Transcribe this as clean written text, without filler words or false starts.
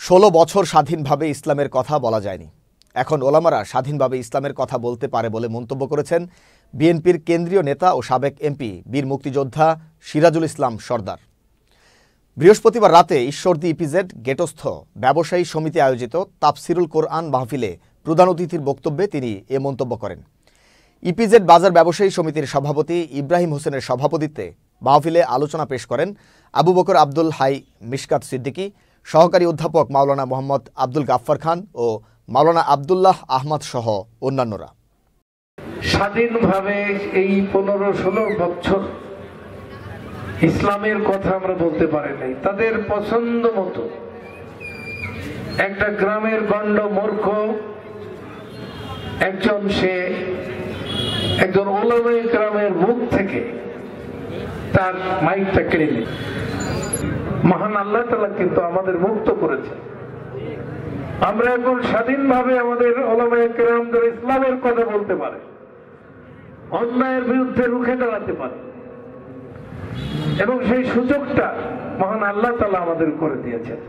16 বছর স্বাধীনভাবে ইসলামের কথা বলা যায়নি। এখন ওলামারা স্বাধীনভাবে ইসলামের কথা বলতে পারে বলে মন্তব্য করেছেন বিএনপির কেন্দ্রীয় নেতা ও সাবেক এমপি বীর মুক্তিযোদ্ধা সিরাজুল ইসলাম সরদার। বৃহস্পতিবার রাতে ঈশ্বরদী ইপিজেড গেটস্থ ব্যবসায়ী সমিতি আয়োজিত তাফসিরুল কোরআন মাহফিলে প্রধান অতিথির বক্তব্যে তিনি এ মন্তব্য করেন। ইপিজেড বাজার ব্যবসায়ী সমিতির সভাপতি ইব্রাহিম হোসেনের সভাপতিত্বে মাহফিলে আলোচনা পেশ করেন আবু বকর আব্দুল হাই মিশকাত সিদ্দিকী, সহকারী অধ্যাপক মাওলানা মোহাম্মদ আব্দুল গাফফার খান ও মাওলানা আব্দুল্লাহ আহমদ সহ অন্যান্যরা। স্বাধীনভাবে এই 15-16 বছর ইসলামের কথা আমরা বলতে পারি নাই। তাদের পছন্দ মতো একটা গ্রামের গণ্ড মূর্খ একজন ওলামায়ে কেরামের মুখ থেকে তার মাইকটা কেড়ে নিল। মহান আল্লাহ তাআলা কিন্তু আমাদের মুক্ত করেছে। আমরা এখন স্বাধীনভাবে আমাদের ওলামায়ে কেরামদের ইসলামের কথা বলতে পারি, অন্যায়ের বিরুদ্ধে রুখে দাঁড়াতে পারি, এবং সেই সুযোগটা মহান আল্লাহ তাআলা আমাদের করে দিয়েছেন।